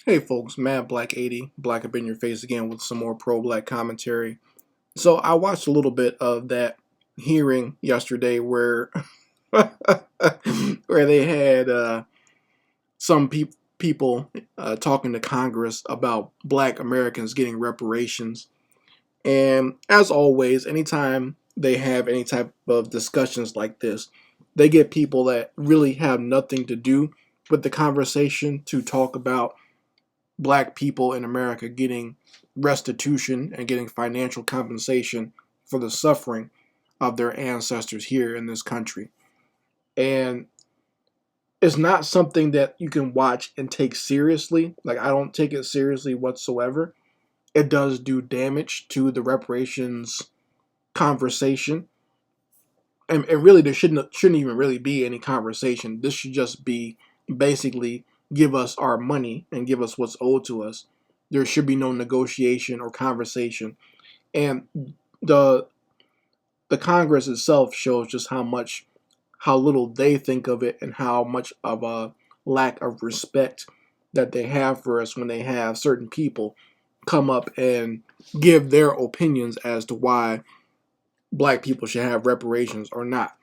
Hey folks, Mad Black 80, Black up in your face again with some more pro-black commentary. So I watched a little bit of that hearing yesterday where where they had some people talking to Congress about black Americans getting reparations. And as always, anytime they have any type of discussions like this, they get people that really have nothing to do with the conversation to talk about black people in America getting restitution and getting financial compensation for the suffering of their ancestors here in this country. And it's not something that you can watch and take seriously. Like, I don't take it seriously whatsoever. It does do damage to the reparations conversation. And really, there shouldn't even really be any conversation. This should just be basically give us our money and give us what's owed to us. There should be no negotiation or conversation. And the the Congress itself shows just how little they think of it and how much of a lack of respect that they have for us when they have certain people come up and give their opinions as to why black people should have reparations or not.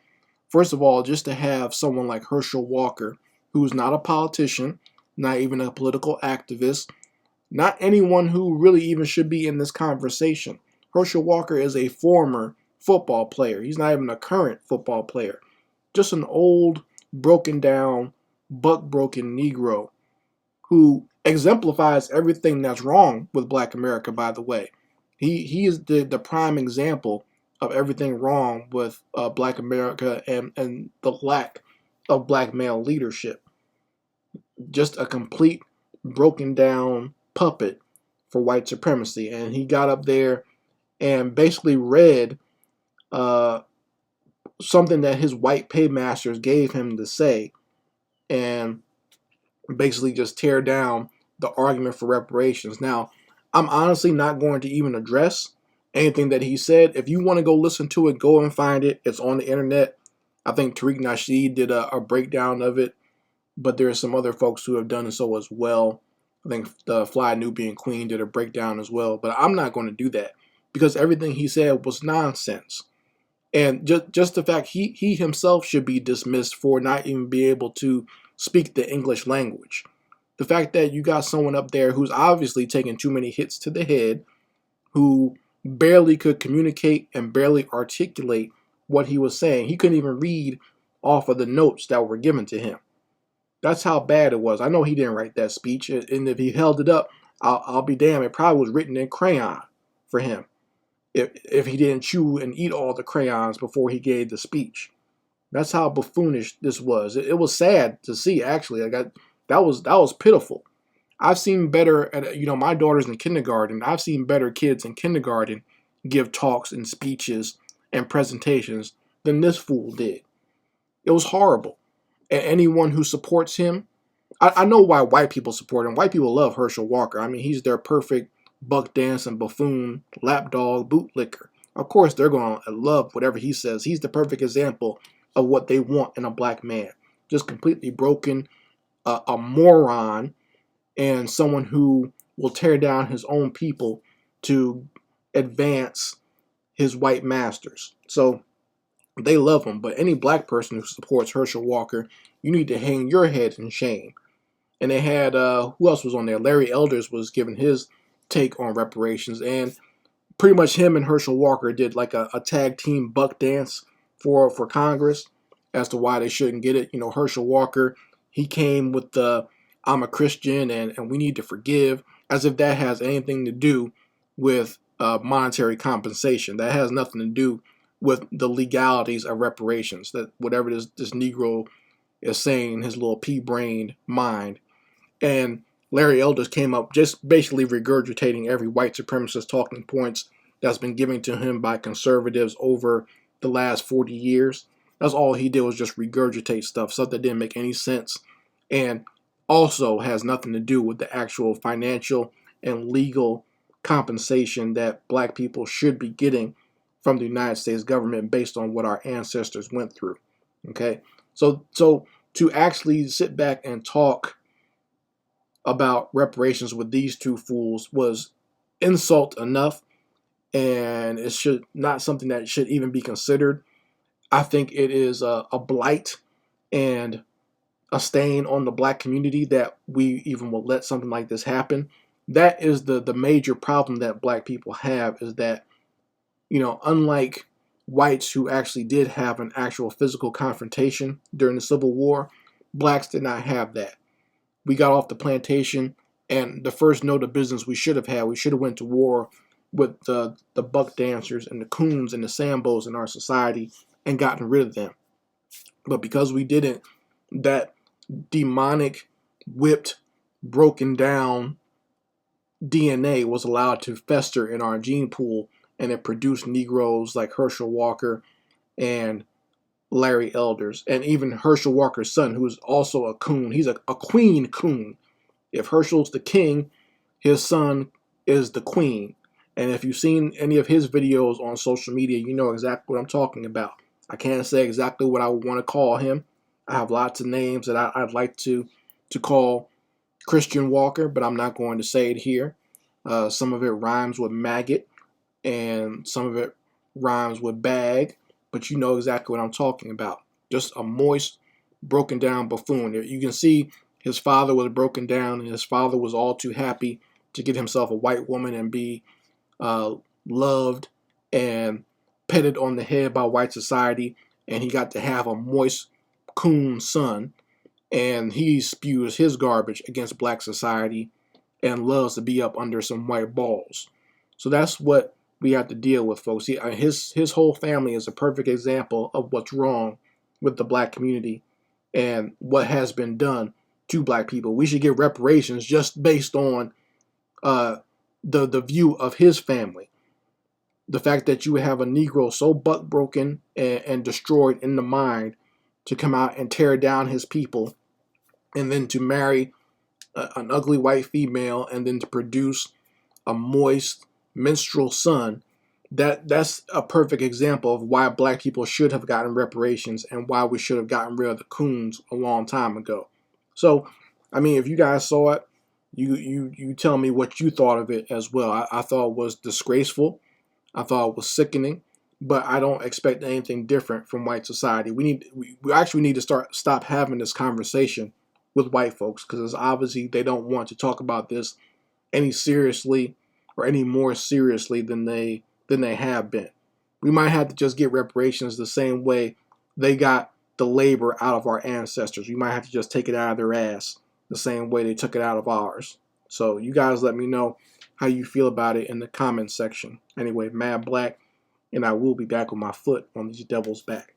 First of all, just to have someone like Herschel Walker, who's not a politician, not even a political activist, not anyone who really even should be in this conversation. Herschel Walker is a former football player. He's not even a current football player. Just an old, broken down, buck broken Negro who exemplifies everything that's wrong with black America, by the way. He is the prime example of everything wrong with black America and the lack of black male leadership. Just a complete broken down puppet for white supremacy. And he got up there and basically read uh, something that his white paymasters gave him to say and basically just tear down the argument for reparations. Now, I'm honestly not going to even address anything that he said. If you want to go listen to it, go and find it. It's on the internet. I think Tariq Nasheed did a breakdown of it, but there are some other folks who have done so as well. I think the Fly Nubian Queen did a breakdown as well, but I'm not going to do that because everything he said was nonsense. And just the fact he himself should be dismissed for not even being able to speak the English language. The fact that you got someone up there who's obviously taking too many hits to the head, who barely could communicate and barely articulate what he was saying. He couldn't even read off of the notes that were given to him. That's how bad it was. I know he didn't write that speech, and if he held it up, I'll be damned. It probably was written in crayon for him if he didn't chew and eat all the crayons before he gave the speech. That's how buffoonish this was. It was sad to see, actually. That was pitiful. I've seen better at my daughter's in kindergarten. I've seen better kids in kindergarten give talks and speeches and presentations than this fool did. It was horrible. And anyone who supports him, I know why white people support him. White people love Herschel Walker. I mean, he's their perfect buck dancing buffoon, lapdog, bootlicker. Of course, they're going to love whatever he says. He's the perfect example of what they want in a black man. Just completely broken, a moron, and someone who will tear down his own people to advance his white masters. So they love him. But any black person who supports Herschel Walker, you need to hang your head in shame. And they had who else was on there? Larry Elders was giving his take on reparations, and pretty much him and Herschel Walker did like a tag team buck dance for Congress as to why they shouldn't get it. Herschel Walker, he came with the I'm a Christian and we need to forgive, as if that has anything to do with monetary compensation. That has nothing to do with the legalities of reparations. That whatever this Negro is saying in his little pea-brained mind. And Larry Elders came up just basically regurgitating every white supremacist talking points that's been given to him by conservatives over the last 40 years. That's all he did was just regurgitate stuff that didn't make any sense and also has nothing to do with the actual financial and legal compensation that black people should be getting from the United States government based on what our ancestors went through. Okay? So to actually sit back and talk about reparations with these two fools was insult enough, and it should not something that should even be considered. I think it is a blight and a stain on the black community that we even will let something like this happen. That is the major problem that black people have, is that, unlike whites who actually did have an actual physical confrontation during the Civil War, blacks did not have that. We got off the plantation, and the first note of business we should have went to war with the buck dancers and the coons and the sambos in our society and gotten rid of them. But because we didn't, that demonic, whipped, broken down DNA was allowed to fester in our gene pool, and it produced Negroes like Herschel Walker and Larry Elders, and even Herschel Walker's son, who is also a coon. He's a queen coon. If Herschel's the king, his son is the queen. And if you've seen any of his videos on social media, you know exactly what I'm talking about. I can't say exactly what I would want to call him. I have lots of names that I'd like to call Christian Walker, but I'm not going to say it here. Some of it rhymes with maggot, and some of it rhymes with bag, but you know exactly what I'm talking about. Just a moist, broken down buffoon. You can see his father was broken down, and his father was all too happy to get himself a white woman and be loved and petted on the head by white society, and he got to have a moist coon son, and he spews his garbage against black society and loves to be up under some white balls. So that's what we have to deal with, folks. His whole family is a perfect example of what's wrong with the black community and what has been done to black people. We should get reparations just based on the view of his family. The fact that you would have a Negro so buck broken and destroyed in the mind to come out and tear down his people, and then to marry an ugly white female, and then to produce a moist minstrel son, that's a perfect example of why black people should have gotten reparations and why we should have gotten rid of the coons a long time ago. So, I mean, if you guys saw it, you tell me what you thought of it as well. I thought it was disgraceful. I thought it was sickening, but I don't expect anything different from white society. We actually need to stop having this conversation with white folks, because obviously they don't want to talk about this any seriously or any more seriously than they have been. We might have to just get reparations the same way they got the labor out of our ancestors. We might have to just take it out of their ass the same way they took it out of ours. So you guys let me know how you feel about it in the comments section. Anyway, Mad Black, and I will be back with my foot on these devil's back.